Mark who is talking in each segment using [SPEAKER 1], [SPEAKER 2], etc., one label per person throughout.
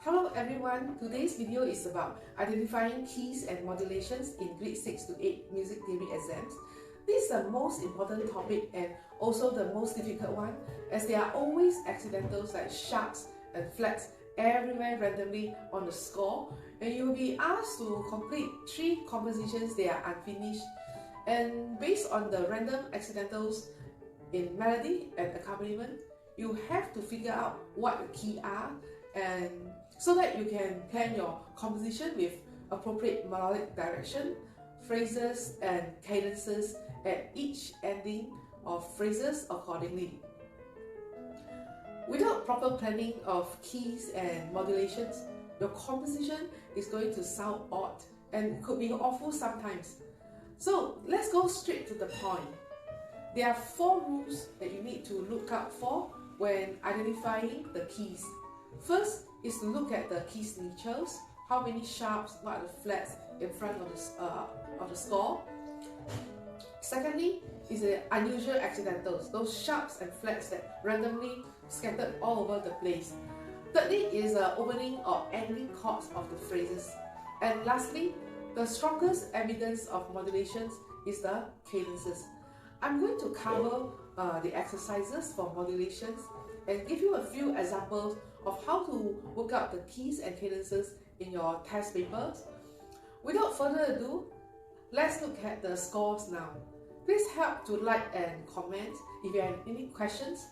[SPEAKER 1] Hello everyone, today's video is about identifying keys and modulations in grade 6 to 8 music theory exams. This is the most important topic and also the most difficult one, as there are always accidentals like sharps and flats everywhere randomly on the score, and you will be asked to complete 3 compositions that are unfinished, and based on the random accidentals in melody and accompaniment, you have to figure out what the key are, and so that you can plan your composition with appropriate melodic direction, phrases and cadences at each ending of phrases accordingly. Without proper planning of keys and modulations, your composition is going to sound odd and could be awful sometimes. So let's go straight to the point. There are 4 rules that you need to look out for when identifying the keys. First is to look at the key signatures, how many sharps, what are the flats in front of the score. Secondly is the unusual accidentals, those sharps and flats that randomly scattered all over the place. Thirdly is the opening or ending chords of the phrases. And lastly, the strongest evidence of modulations is the cadences. I'm going to cover the exercises for modulations and give you a few examples of how to work out the keys and cadences in your test papers. Without further ado, let's look at the scores now. Please help to like and comment. If you have any questions,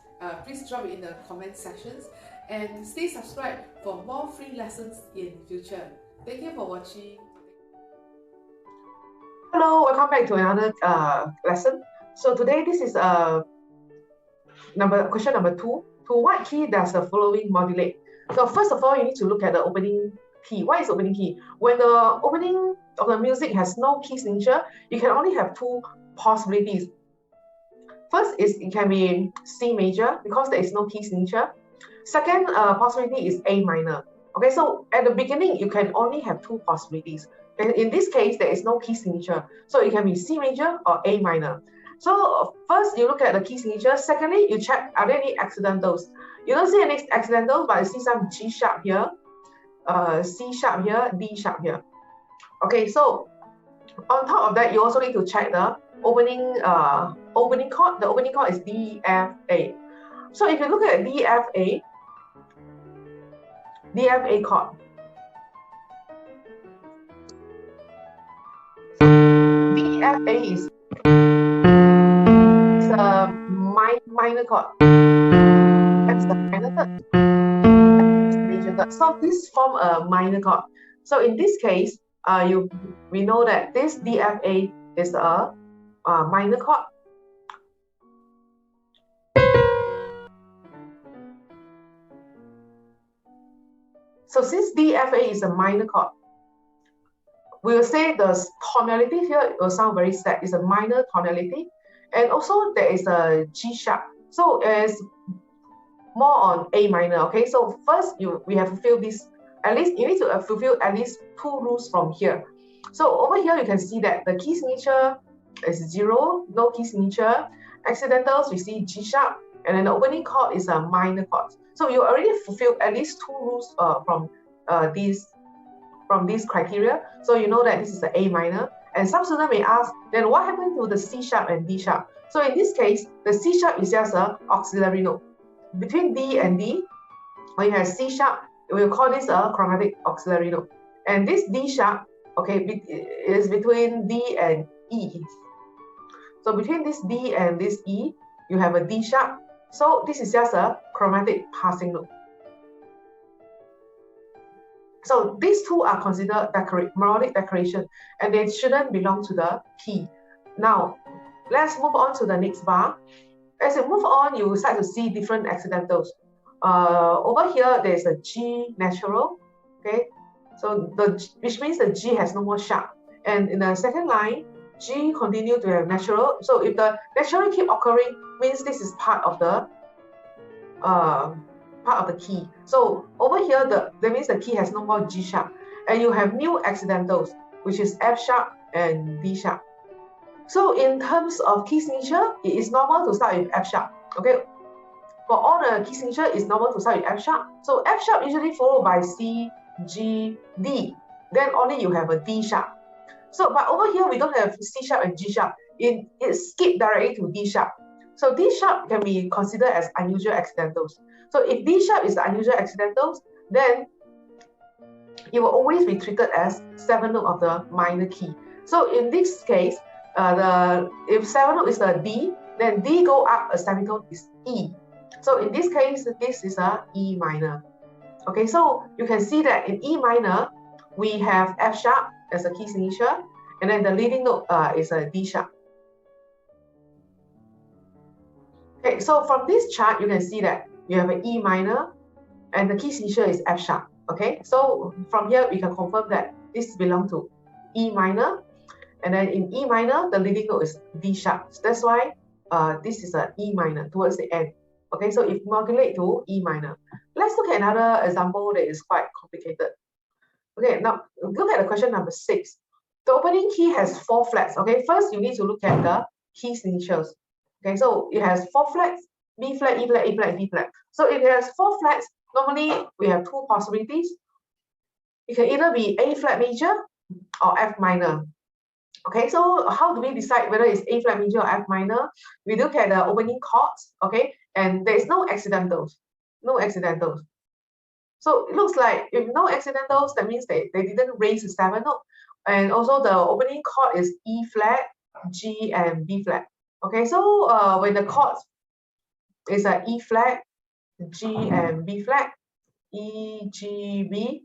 [SPEAKER 1] please drop it in the comment sections, and stay subscribed for more free lessons in future. Thank you for watching.
[SPEAKER 2] Hello, welcome back to another lesson. So today this is question number 2. To what key does the following modulate? So first of all, you need to look at the opening key. What is opening key? When the opening of the music has no key signature, you can only have 2 possibilities. First is it can be C major because there is no key signature. Second possibility is A minor. Okay, so at the beginning you can only have 2 possibilities. And in this case, there is no key signature. So it can be C major or A minor. So first you look at the key signature. Secondly, you check are there any accidentals. You don't see any accidentals, but you see some G sharp here, C sharp here, D sharp here. Okay, so on top of that, you also need to check the opening chord. The opening chord is D, F, A. So if you look at D, F, A chord, D, F, A is a minor chord. That's the minor third. That's the major third. So this form a minor chord. So in this case, we know that this DFA is a minor chord. So since DFA is a minor chord, we will say the tonality here will sound very sad. It's a minor tonality. And also there is a G sharp. So it's more on A minor. Okay, so first we have to fulfill this. At least you need to fulfill at least 2 rules from here. So over here you can see that the key signature is 0, no key signature. Accidentals we see G sharp, and then the opening chord is a minor chord. So you already fulfilled at least 2 rules from these criteria. So you know that this is the A minor. And some students may ask, then what happened to the C sharp and D sharp? So in this case, the C sharp is just an auxiliary note. Between D and D, when you have C sharp, we'll call this a chromatic auxiliary note. And this D sharp, okay, is between D and E. So between this D and this E, you have a D sharp. So this is just a chromatic passing note. So these 2 are considered melodic decoration, and they shouldn't belong to the key. Now, let's move on to the next bar. As you move on, you will start to see different accidentals. Over here, there's a G natural, okay? So which means the G has no more sharp. And in the second line, G continue to have natural. So if the natural keep occurring, means this is part of the key. So over here, that means the key has no more G sharp. And you have new accidentals, which is F sharp and D sharp. So in terms of key signature, it is normal to start with F sharp. Okay, for all the key signature, it's normal to start with F sharp. So F sharp usually followed by C, G, D. Then only you have a D sharp. So, but over here we don't have C sharp and G sharp. It skipped directly to D sharp. So D sharp can be considered as unusual accidentals. So if D sharp is the unusual accidentals, then it will always be treated as 7th note of the minor key. So in this case, if 7th note is a D, then D go up a semitone is E. So in this case, this is a E minor. Okay, so you can see that in E minor, we have F sharp as a key signature, and then the leading note is a D sharp. Okay, so from this chart, you can see that you have an E minor, and the key signature is F sharp. Okay, so from here, we can confirm that this belongs to E minor, and then in E minor, the leading note is D sharp. So that's why this is a E minor towards the end. Okay, so if modulate to E minor. Let's look at another example that is quite complicated. Okay, now look at the question number 6. The opening key has 4 flats. Okay, first you need to look at the key signatures. Okay, so it has 4 flats, B flat, E flat, A flat, D flat. So if it has 4 flats, normally we have 2 possibilities. It can either be A flat major or F minor. Okay, so how do we decide whether it's A flat major or F minor? We look at the opening chords, okay, and there is no accidentals. No accidentals. So it looks like if no accidentals, that means they didn't raise the 7th note. And also the opening chord is E flat, G, and B flat. Okay, so when the chords is a E flat, G, and B flat, E, G, B,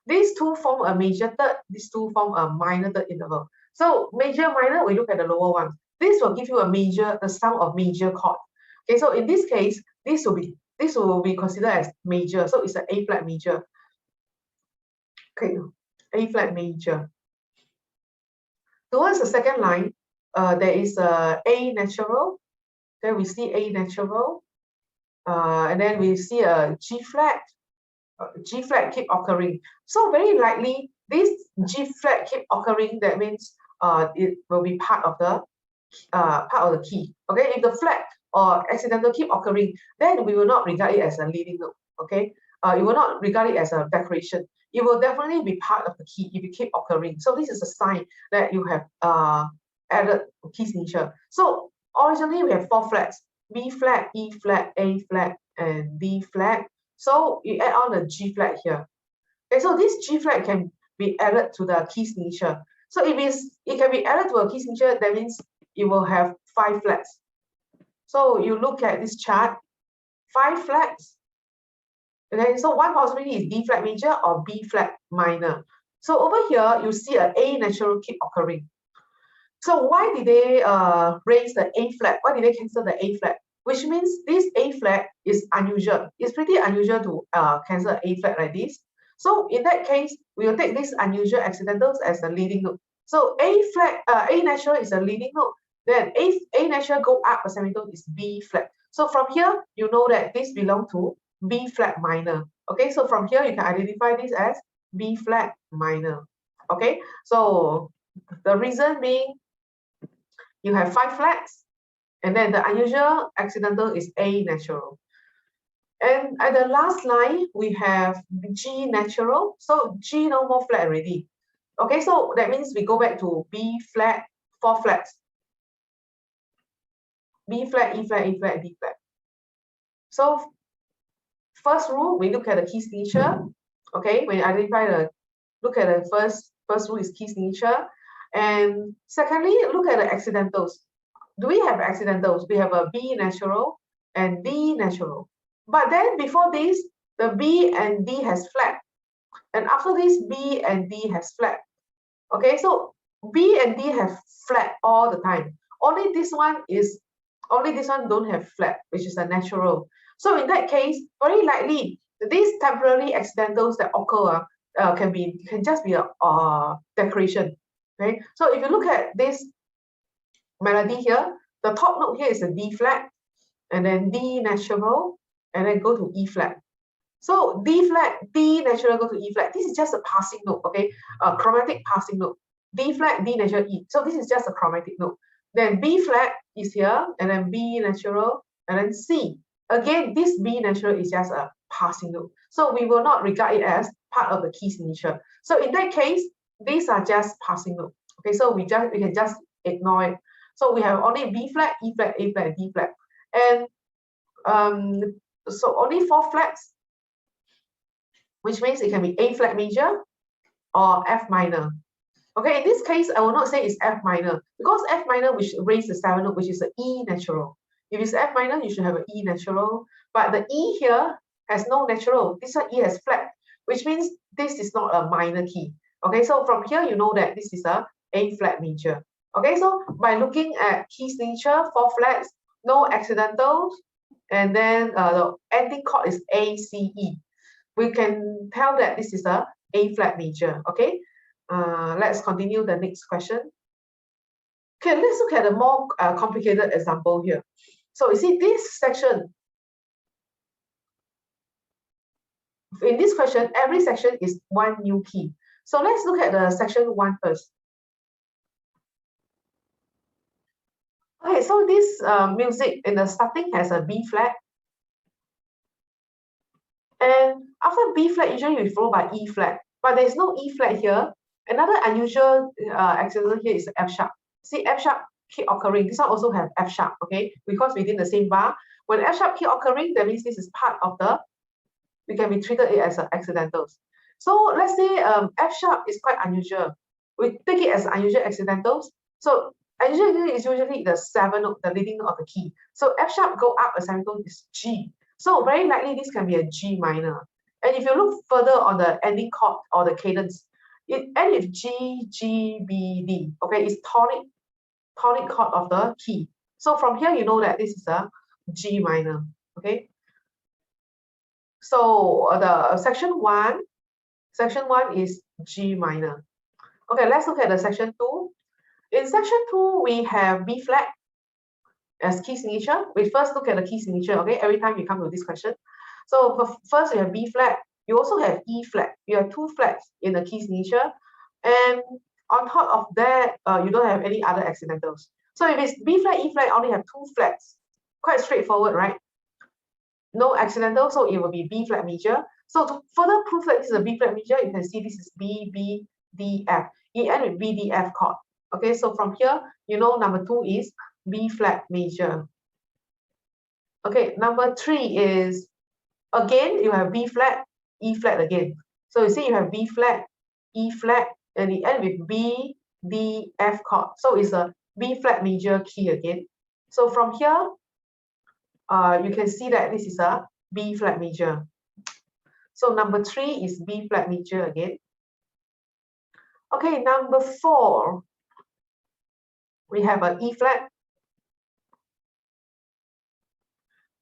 [SPEAKER 2] these two form a major third, these two form a minor third interval. So major, minor, we look at the lower one. This will give you a major, the sum of major chord. Okay, so in this case, this will be considered as major. So it's an A flat major. Okay, A flat major. Towards the second line, there is a natural. Then we see A natural. And then we see a G flat. G flat keep occurring. So very likely this G flat keep occurring. That means it will be part of the key. Okay, if the flat or accidental keep occurring, then we will not regard it as a leading note. Okay, you will not regard it as a decoration. It will definitely be part of the key if it keep occurring. So this is a sign that you have added key signature. So originally we have 4 flats: B flat, E flat, A flat, and D flat. So you add on the G flat here. Okay, so this G flat can be added to the key signature. So if it can be added to a key signature, that means it will have 5 flats. So you look at this chart, 5 flats. Okay, so one possibility is D flat major or B flat minor. So over here, you see an A natural keep occurring. So why did they raise the A flat? Why did they cancel the A flat? Which means this A flat is unusual. It's pretty unusual to cancel A flat like this. So in that case, we will take these unusual accidentals as the leading note. So A natural is a leading note. Then A natural go up a semitone is B flat. So from here, you know that this belongs to B flat minor. Okay, so from here you can identify this as B flat minor. Okay, so the reason being you have 5 flats, and then the unusual accidental is A natural. And at the last line, we have G natural. So G no more flat already. Okay, so that means we go back to B flat, 4 flats. B flat, E flat, A flat, D flat. So first rule, we look at the key signature. Okay, when you identify look at the first rule is key signature. And secondly, look at the accidentals. Do we have accidentals? We have a B natural and D natural. But then before this, the B and D has flat. And after this, B and D has flat. Okay, so B and D have flat all the time. Only this one don't have flat, which is a natural. So in that case, very likely these temporary accidentals that occur can just be a decoration. Okay, so if you look at this melody here, the top note here is a D flat, and then D natural, and then go to E flat. So D flat, D natural, go to E flat. This is just a passing note, okay? A chromatic passing note. D flat, D natural, E. So this is just a chromatic note. Then B flat is here, and then B natural, and then C. Again, this B natural is just a passing note. So we will not regard it as part of the key signature. So in that case, these are just passing note. Okay, so we can just ignore it. So we have only B flat, E flat, A flat, and D flat. And so only 4 flats, which means it can be A flat major or F minor. Okay, in this case, I will not say it's F minor because F minor, we should raise the 7th note, which is the E natural. If it's F minor, you should have an E natural. But the E here has no natural. This one E has flat, which means this is not a minor key. Okay, so from here, you know that this is a A flat major. Okay, so by looking at key signature, 4 flats, no accidentals, and then the ending chord is A, C, E. We can tell that this is a A flat major. Okay, let's continue the next question. Okay, let's look at a more complicated example here. So you see this section, in this question, every section is 1 new key. So let's look at the section 1 first. Okay, so this music in the starting has a B flat. And after B flat, usually we follow by E flat. But there's no E flat here. Another unusual accidental here is F sharp. See, F sharp keep occurring. This one also have F sharp, okay? Because within the same bar. When F sharp keep occurring, that means this is part of the, we can be treated it as accidentals. So let's say F sharp is quite unusual. We take it as unusual accidentals. So unusual is usually the 7th note, the leading note of the key. So F sharp go up a 7th note is G. So very likely this can be a G minor. And if you look further on the ending chord or the cadence, it ends with G, G, B, D. Okay, it's tonic chord of the key. So from here, you know that this is a G minor. Okay. So the section 1 is G minor. Okay, let's look at the section 2. In section 2, we have B flat as key signature. We first look at the key signature, okay, every time you come to this question. So first you have B flat, you also have E flat. You have 2 flats in the key signature. And on top of that, you don't have any other accidentals. So if it's B flat, E flat, only have 2 flats. Quite straightforward, right? No accidental, so it will be B flat major. So to further prove that this is a B flat major, you can see this is B, B, D, F. It ends with B, D, F chord. Okay, so from here, you know number 2 is B flat major. Okay, number 3 is, again, you have B flat, E flat again. So you see you have B flat, E flat, and it ends with B, D, F chord. So it's a B flat major key again. So from here, you can see that this is a B flat major. So number 3 is B flat major again. Okay, number 4, we have an E flat.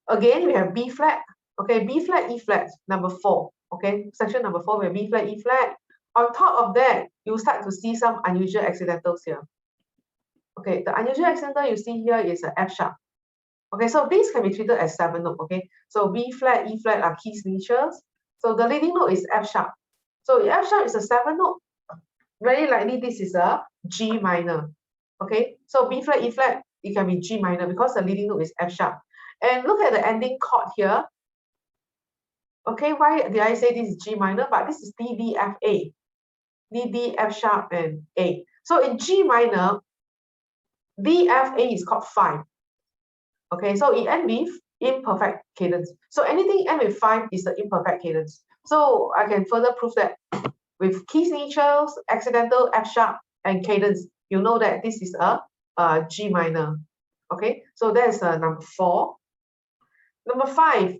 [SPEAKER 2] Again, we have B flat. Okay, B flat, E flat, number 4. Okay, section number 4, we have B flat, E flat. On top of that, you start to see some unusual accidentals here. Okay, the unusual accidental you see here is an F sharp. Okay, so these can be treated as 7th note. Okay, so B flat, E flat are key signatures. So the leading note is F sharp. So if F sharp is a 7th note, very likely this is a G minor. Okay, so B flat, E flat, it can be G minor because the leading note is F sharp. And look at the ending chord here. Okay, why did I say this is G minor? But this is D, D, F, A. D, D, F sharp, and A. So in G minor, D, F, A is chord 5. Okay, so it ends with imperfect cadence. So anything end with 5 is the imperfect cadence. So I can further prove that with key signatures, accidental, F sharp, and cadence, you know that this is a G minor. Okay, so that is number 4. Number 5,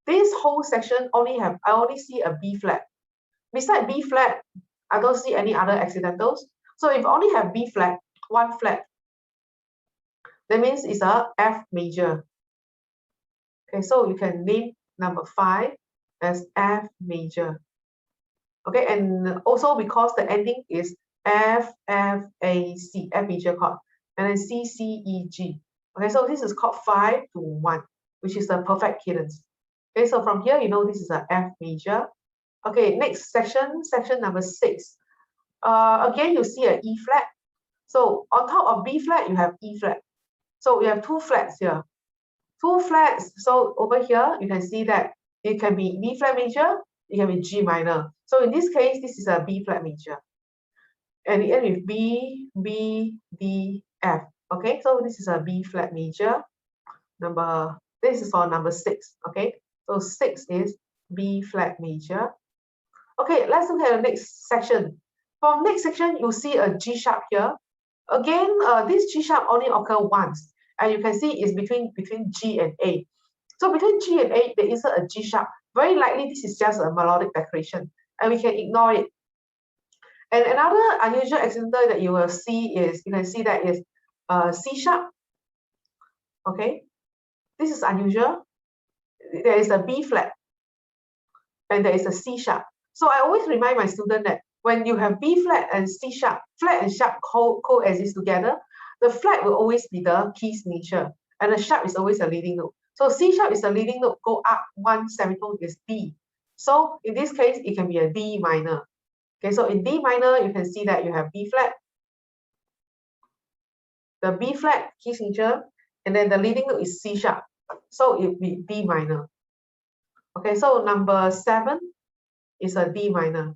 [SPEAKER 2] this whole section I only see a B flat. Beside B flat, I don't see any other accidentals. So if I only have B flat, 1 flat, that means it's a F major. Okay, so you can name number 5 as F major. Okay, and also because the ending is F, F, A, C, F major chord, and then C, C, E, G. Okay, so this is chord 5 to 1, which is the perfect cadence. Okay, so from here, you know this is a F major. Okay, next section, section number 6. Again, you see an E flat. So on top of B flat, you have E flat. So we have 2 flats here. two flats. So over here, you can see that it can be B flat major, it can be G minor. So in this case, this is a B flat major. And it ends with B, B, D, F. Okay, so this is a B flat major. This is for number 6. Okay, so 6 is B flat major. Okay, let's look at the next section. From next section, you see a G sharp here. Again, this G sharp only occur once, and you can see it's between G and A. So between G and A, there is a G sharp. Very likely, this is just a melodic decoration, and we can ignore it. And another unusual accidental that you will see is, you can see that is C sharp. Okay, this is unusual. There is a B flat, and there is a C sharp. So I always remind my student that when you have B flat and C sharp, flat and sharp coexist together, the flat will always be the key signature, and the sharp is always a leading note. So C sharp is a leading note, go up one semitone is D. So in this case, it can be a D minor. Okay, so in D minor, you can see that you have B flat, the B flat key signature, and then the leading note is C sharp. So it will be D minor. Okay, so number 7 is a D minor.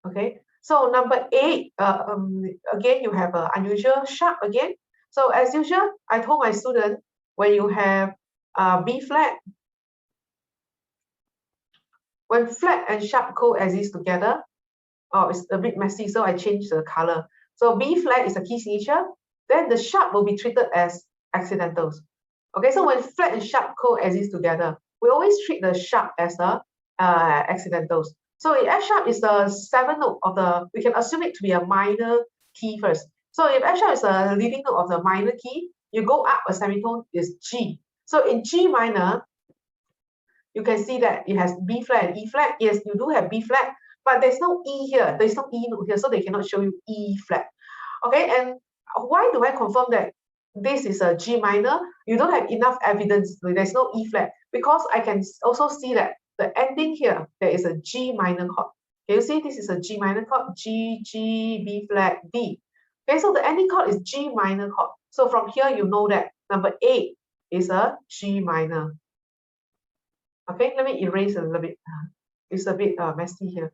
[SPEAKER 2] Okay, so number 8, again, you have an unusual sharp again. So as usual, I told my student, when you have B flat, when flat and sharp coexist together, oh, it's a bit messy, so I changed the color. So B flat is a key signature, then the sharp will be treated as accidentals. Okay, so when flat and sharp coexist together, we always treat the sharp as the accidentals. So if F sharp is the 7th note of the, we can assume it to be a minor key first. So if F sharp is the leading note of the minor key, you go up a semitone is G. So in G minor, you can see that it has B flat and E flat. Yes, you do have B flat, but there's no E here. There's no E note here, so they cannot show you E flat. Okay, and why do I confirm that this is a G minor? You don't have enough evidence. There's no E flat, because I can also see that the ending here, there is a G minor chord. Can you see this is a G minor chord? G, G, B flat, D. Okay, so the ending chord is G minor chord. So from here, you know that number 8 is a G minor. Okay, let me erase a little bit. It's a bit messy here.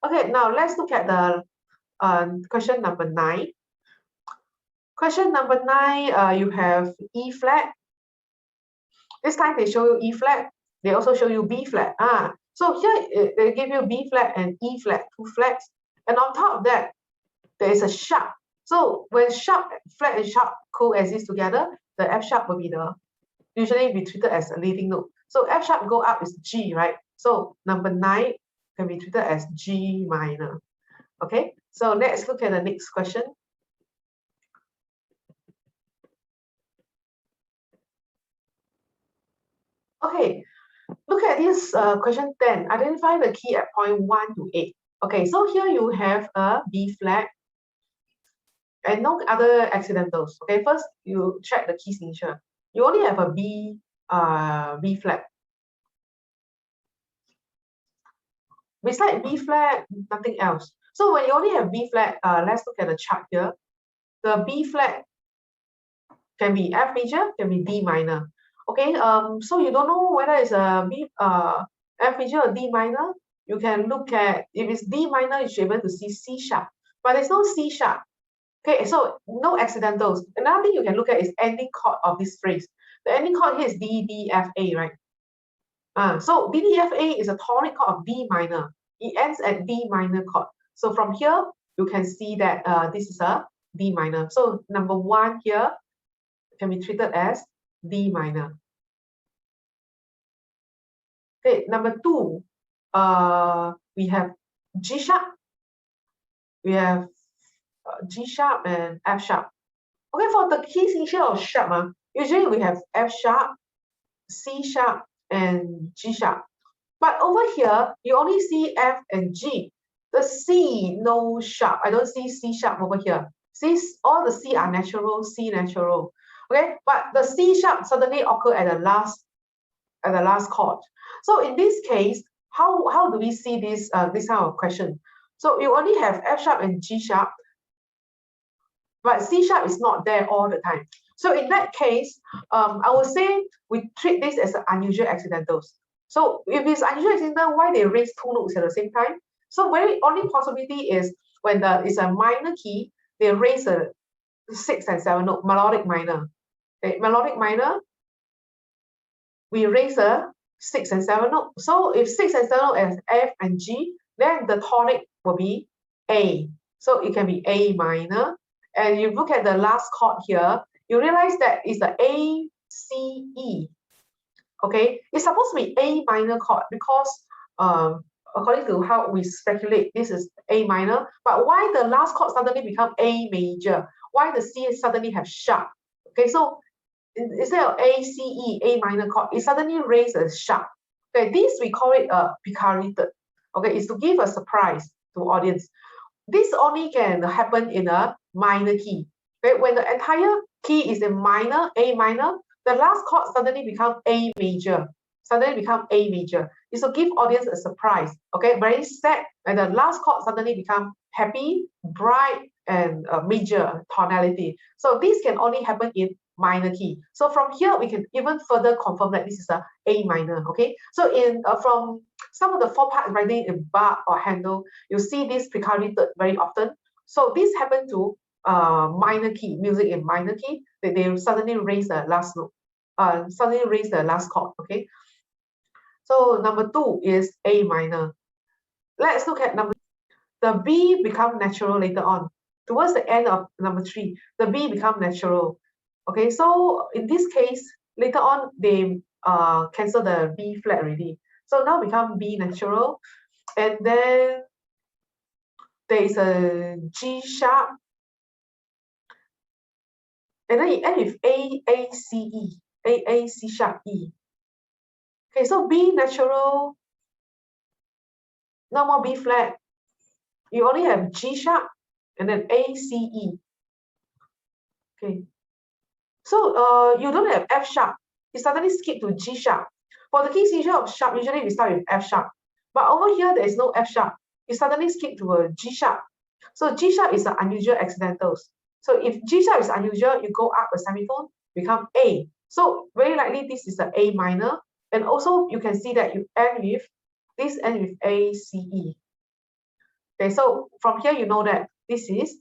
[SPEAKER 2] Okay, now let's look at the question number 9. Question number 9, you have E flat. This time they show you E flat. They also show you B flat. So here they give you B flat and E flat, 2 flats. And on top of that, there is a sharp. So when sharp, flat and sharp coexist together, the F sharp will be usually be treated as a leading note. So F sharp go up is G, right? So number 9 can be treated as G minor. Okay, so let's look at the next question. Okay, look at this question 10. Identify the key at point 1 to 8. Okay, so here you have a B flat and no other accidentals. Okay, first you check the key signature. You only have a B flat. Besides B flat, nothing else. So when you only have B flat, let's look at the chart here. The B flat can be F major, can be D minor. Okay, so you don't know whether it's a F major or D minor. You can look at, if it's D minor, you should be able to see C sharp, but there's no C sharp. Okay, so no accidentals. Another thing you can look at is ending chord of this phrase. The ending chord here is D, D, F, A, right? So D, D, F, A is a tonic chord of D minor. It ends at D minor chord. So from here, you can see that this is a D minor. So number 1 here can be treated as D minor. Okay, number 2, we have G sharp. We have G sharp and F sharp. Okay, for the key signature of sharp, usually we have F sharp, C sharp, and G sharp. But over here, you only see F and G. The C, no sharp. I don't see C sharp over here. See, all the C are natural, C natural. Okay, but the C sharp suddenly occur at the last chord. So in this case, how do we see this kind of question? So you only have F sharp and G sharp, but C sharp is not there all the time. So in that case, I would say we treat this as unusual accidentals. So if it's unusual accidental, why they raise two notes at the same time? So very only possibility is when it's a minor key, they raise a 6 and 7 note, melodic minor. Okay, melodic minor, we raise a 6 and 7 note. So if 6 and 7 note is F and G, then the tonic will be A. So it can be A minor. And you look at the last chord here, you realize that it's the A, C, E. Okay, it's supposed to be A minor chord because according to how we speculate, this is A minor. But why the last chord suddenly become A major? Why the C suddenly have sharp? Okay, so instead of A, C, E, A minor chord, it suddenly raise a sharp. Okay, this we call it a picardy third. Okay, it's to give a surprise to audience. This only can happen in a minor key. Okay, when the entire key is in minor, A minor, the last chord suddenly become A major. Suddenly become A major. It's to give audience a surprise. Okay, very sad, and the last chord suddenly become happy, bright, and major tonality. So this can only happen in minor key. So from here we can even further confirm that this is a A minor. Okay, so in from some of the 4-part writing in Bach or Handel, you see this picardy third very often. So this happened to minor key music in minor key, that they suddenly raise the last note, suddenly raise the last chord. Okay, so number 2 is A minor. Let's look at the B become natural later on. Towards the end of number 3, the B become natural. Okay, so in this case, later on they cancel the B flat already. So now become B natural, and then there is a G sharp, and then it ends with A C E, A C sharp E. Okay, so B natural, no more B flat. You only have G sharp and then A C E. Okay, so you don't have F sharp. You suddenly skip to G sharp. For the key signature of sharp, usually we start with F sharp. But over here, there is no F sharp. You suddenly skip to a G sharp. So G sharp is the unusual accidentals. So if G sharp is unusual, you go up a semitone, become A. So very likely this is the A minor. And also you can see that you end with, this end with A, C, E. Okay, so from here you know that this is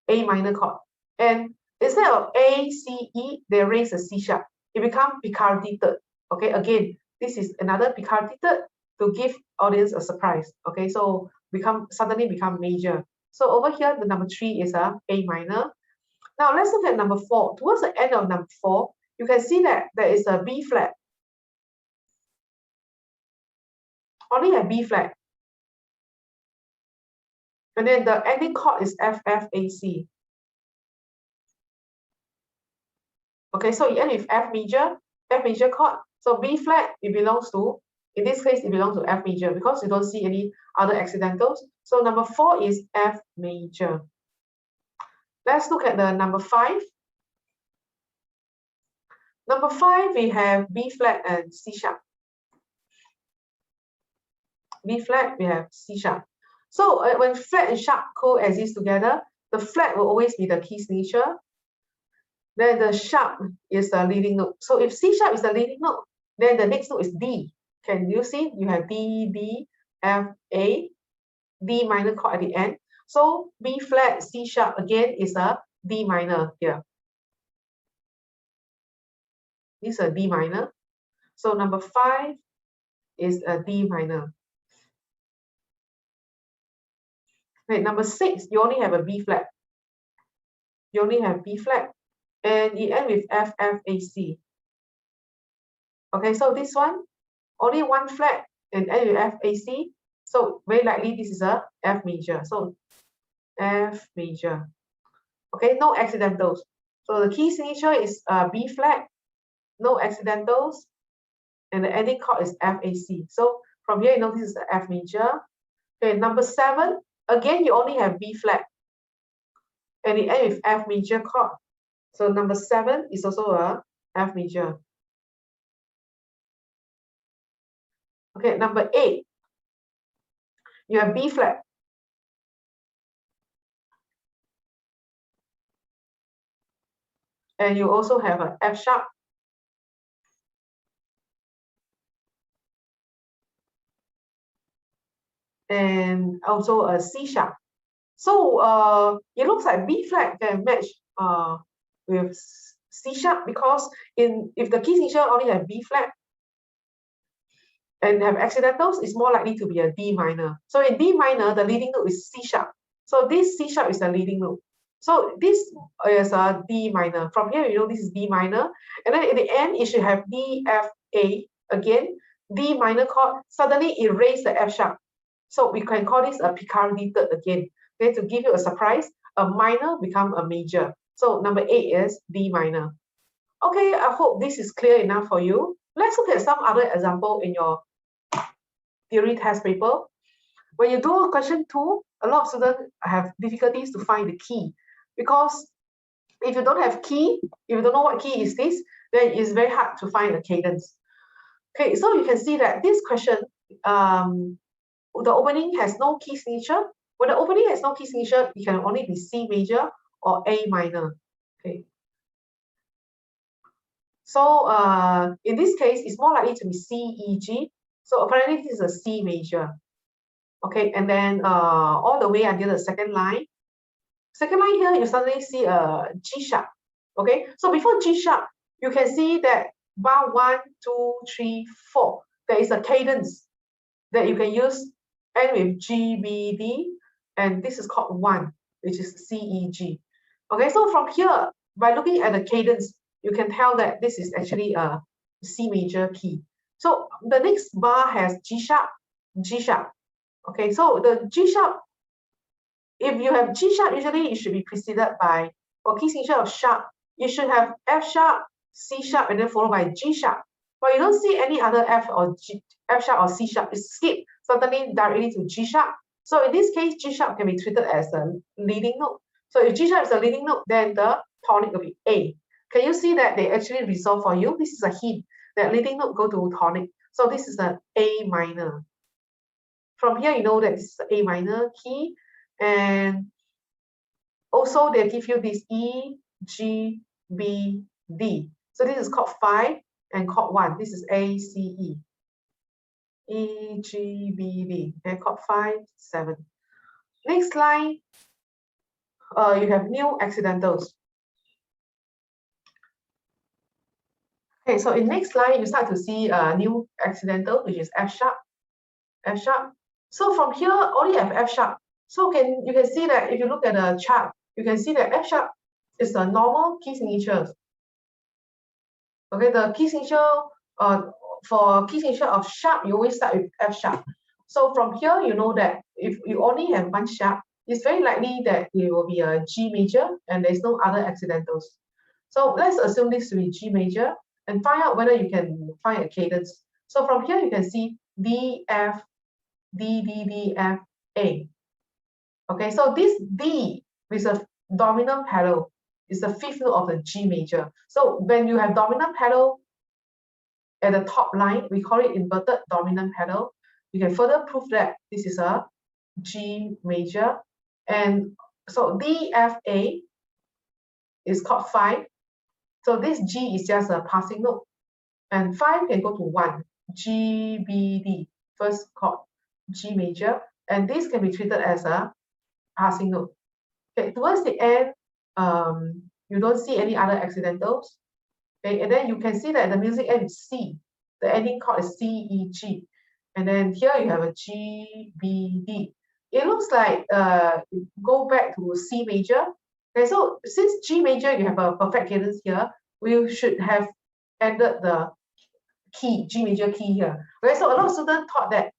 [SPEAKER 2] A minor chord. And instead of A, C, E, they raise a C sharp. It becomes picardy third. Okay, again, this is another picardy third to give audience a surprise. Okay, so suddenly become major. So over here, the number 3 is a A minor. Now let's look at number 4. Towards the end of number 4, you can see that there is a B flat. Only a B flat. And then the ending chord is F, F, A, C. Okay, so you end with F major chord. So B flat, it belongs to, in this case, it belongs to F major because you don't see any other accidentals. So number 4 is F major. Let's look at the number 5. Number 5, we have B flat and C sharp. B flat, we have C sharp. So when flat and sharp coexist together, the flat will always be the key signature. Then the sharp is the leading note. So if C sharp is the leading note, then the next note is D. Can you see? You have D, D, F, A, D minor chord at the end. So B flat, C sharp again is a D minor here. This is a D minor. So number 5 is a D minor. Wait, number 6, you only have a B flat. You only have B flat. And it ends with F, F, A, C. Okay, so this one, only one flat and end with F, A, C. So very likely this is a F major. So F major. Okay, no accidentals. So the key signature is B flat, no accidentals, and the ending chord is F, A, C. So from here, you know this is the F major. Okay, number 7, again, you only have B flat, and it ends with F major chord. So number 7 is also a F major. Okay, number 8, you have B flat. and you also have an F sharp, and also a C sharp. So it looks like B flat can match with C sharp, because if the key signature only have B flat and have accidentals, it's more likely to be a D minor. So in D minor, the leading note is C sharp. So this C sharp is the leading note. So this is a D minor. From here, you know this is D minor. And then at the end, it should have D, F, A. Again, D minor chord. Suddenly it raised the F sharp. So we can call this a Picardy third again. Okay, to give you a surprise, a minor become a major. So number 8 is D minor. Okay, I hope this is clear enough for you. Let's look at some other example in your theory test paper. When you do question 2, a lot of students have difficulties to find the key, because if you don't have key, if you don't know what key is this, then it's very hard to find a cadence. Okay, so you can see that this question, the opening has no key signature. When the opening has no key signature, it can only be C major or A minor. Okay. So in this case, it's more likely to be C, E, G. So apparently this is a C major. Okay, and then all the way until the second line. Second line here, you suddenly see a G sharp. Okay, so before G sharp, you can see that bar 1, 2, 3, 4. There is a cadence that you can use, end with G, B, D, and this is called 1, which is C, E, G. Okay, so from here, by looking at the cadence, you can tell that this is actually a C major key. So the next bar has G sharp, G sharp. Okay, so the G sharp, if you have G sharp, usually it should be preceded by, for key signature of sharp, you should have F sharp, C sharp, and then followed by G sharp. But you don't see any other F sharp or C sharp. It's skipped suddenly directly to G sharp. So in this case, G sharp can be treated as a leading note. So if G sharp is a leading note, then the tonic will be A. Can you see that they actually resolve for you? This is a hint that leading note go to tonic. So this is an A minor. From here, you know that this is A minor key. And also they give you this E, G, B, D. So this is chord 5 and chord 1. This is A, C, E. E, G, B, D. Okay, chord 5, 7. Next line, you have new accidentals. Okay, so in next line, you start to see a new accidental, which is F sharp, F sharp. So from here, only have F sharp. So you can see that if you look at the chart, you can see that F sharp is the normal key signature. Okay, the key signature, for key signature of sharp, you always start with F sharp. So from here, you know that if you only have one sharp, it's very likely that it will be a G major and there's no other accidentals. So let's assume this to be G major and find out whether you can find a cadence. So from here, you can see D, F, D, D, D, F, A. Okay, so this D with a dominant pedal is the 5th note of the G major. So when you have dominant pedal at the top line, we call it inverted dominant pedal. You can further prove that this is a G major. And so D, F, A is chord 5. So this G is just a passing note. And 5 can go to 1, G, B, D, first chord, G major. And this can be treated as a passing note. Okay, towards the end, you don't see any other accidentals. Okay, and then you can see that the music end is C. The ending chord is C, E, G. And then here you have a G, B, D. It looks like go back to C major. Okay, so since G major, you have a perfect cadence here, we should have ended the key, G major key here. Okay, so a lot of students thought that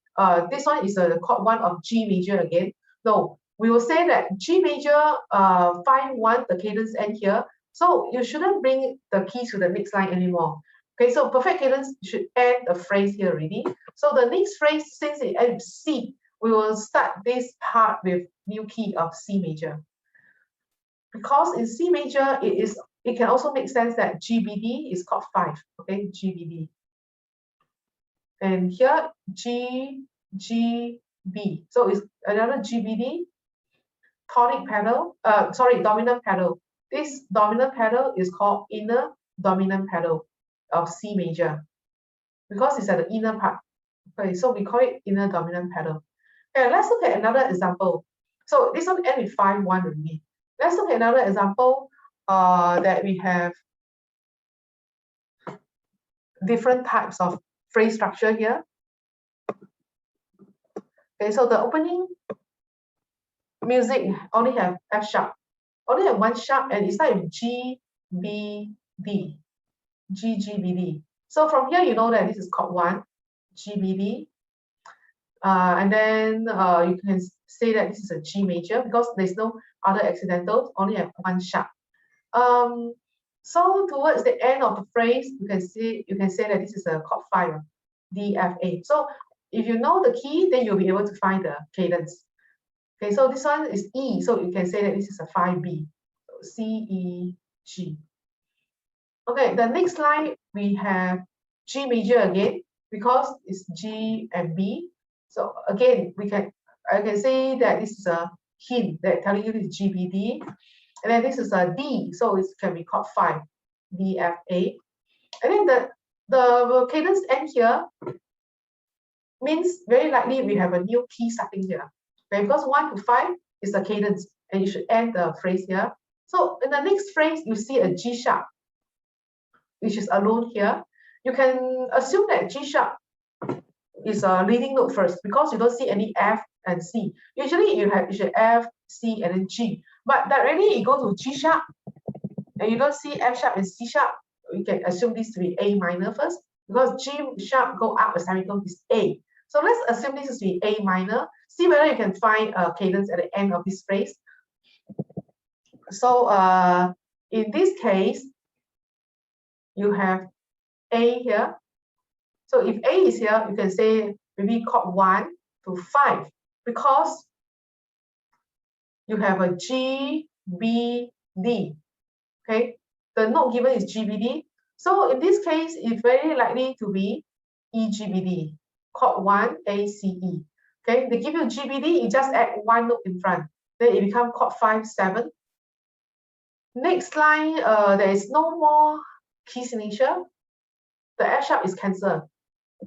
[SPEAKER 2] this one is a chord 1 of G major again. No, we will say that G major 5, 1, the cadence end here. So you shouldn't bring the key to the next line anymore. Okay, so perfect cadence should end the phrase here already. So the next phrase, since it ends with C, we will start this part with new key of C major. Because in C major, it can also make sense that GBD is chord 5. Okay, GBD. And here G, G, B. So it's another GBD, tonic pedal, dominant pedal. This dominant pedal is called inner dominant pedal of C major because it's at the inner part. Okay, so we call it inner dominant pedal. Okay, let's look at another example. So this one ends with 5-1 already. Let's look at another example that we have different types of phrase structure here. Okay, so the opening music only have F sharp, only have one sharp, and it starts with G, B, D, G, G, B, D. So from here, you know that this is chord 1, G, B, D. And then you can say that this is a G major because there's no other accidentals, only have one sharp. So towards the end of the phrase, you can say that this is a chord 5, D, F, A. So if you know the key, then you'll be able to find the cadence. Okay, so this one is E, so you can say that this is a 5B. So C, E, G. Okay, the next line we have G major again because it's G and B. So again, I can say that this is a hint that telling you this is G, B, D. And then this is a D, so it can be chord 5, D, F, A. And then the cadence end here means very likely we have a new key starting here. Okay, because 1 to 5 is the cadence, and you should end the phrase here. So in the next phrase, you see a G sharp, which is alone here. You can assume that G sharp is a leading note first because you don't see any F and C. Usually you should F, C, and then G. But directly you go to G sharp and you don't see F sharp and C sharp. You can assume this to be A minor first because G sharp go up a semitone is A. So let's assume this is to be A minor. See whether you can find a cadence at the end of this phrase. So in this case, you have A here. So if A is here, you can say maybe chord 1 to 5 because you have a G, B, D. Okay, the note given is G, B, D. So in this case, it's very likely to be E, G, B, D, chord 1, A, C, E. Okay, they give you G, B, D, you just add one note in front. Then it becomes chord 5, 7. Next line, there is no more key signature. The F sharp is cancelled.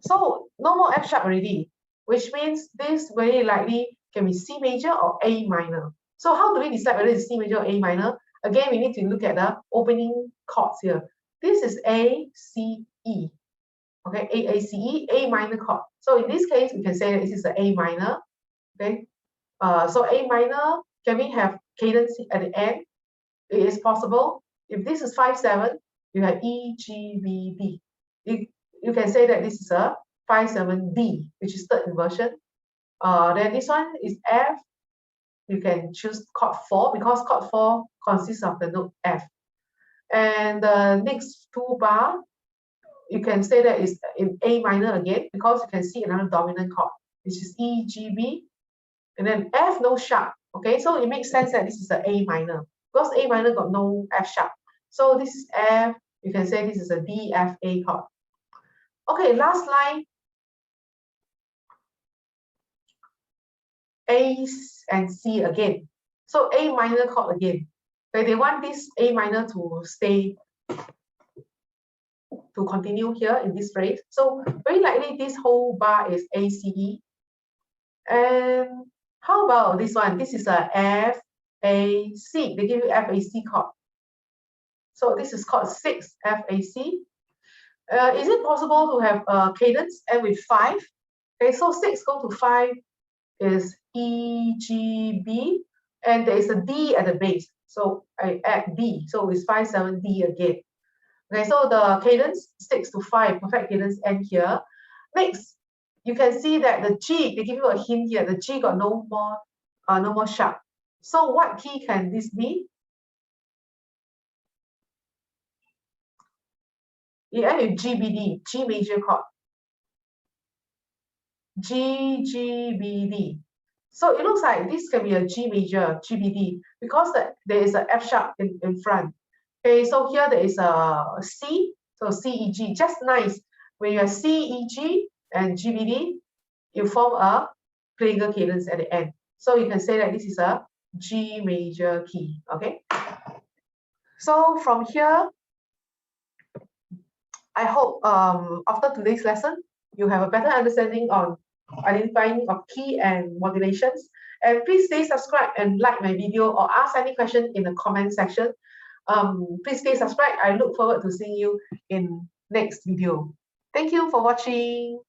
[SPEAKER 2] So no more F sharp already, which means this very likely can be C major or A minor. So how do we decide whether it's C major or A minor? Again, we need to look at the opening chords here. This is A, C, E. Okay, A, C, E, A minor chord. So in this case, we can say that this is an A minor. Okay, so A minor, can we have cadence at the end? It is possible. If this is 5, 7, you have E, G, B, D. You can say that this is a 5, 7, D, which is third inversion. Then this one is F. You can choose chord 4 because chord 4 consists of the note F. And the next 2 bar, you can say that is in A minor again because you can see another dominant chord, which is E, G, B. And then F, no sharp. Okay, so it makes sense that this is an A minor because A minor got no F sharp. So this is F. You can say this is a D, F, A chord. Okay, last line. A and C again. So A minor chord again. Okay, they want this A minor to stay, to continue here in this phrase. So very likely this whole bar is A, C, E. And how about this one? This is a F, A, C. They give you F, A, C chord. So this is chord 6, F, A, C. Is it possible to have a cadence end with 5? Okay, so 6 go to 5 is E, G, B, and there is a D at the base. So I add D, so it's 5, 7, D again. Okay, so the cadence 6 to 5, perfect cadence end here. Next, you can see that the G, they give you a hint here. The G got no more sharp. So what key can this be? It ends with G, B, D, G major chord. G, G, B, D. So it looks like this can be a G major, G, B, D, because there is an F sharp in front. Okay, so here there is a C, so C, E, G, just nice. When you have C, E, G, and G, B, D, you form a plagal cadence at the end. So you can say that this is a G major key, okay? So from here, I hope after today's lesson, you have a better understanding on identifying of key and modulations. And please stay subscribed and like my video or ask any question in the comment section. Please stay subscribed. I look forward to seeing you in next video. Thank you for watching.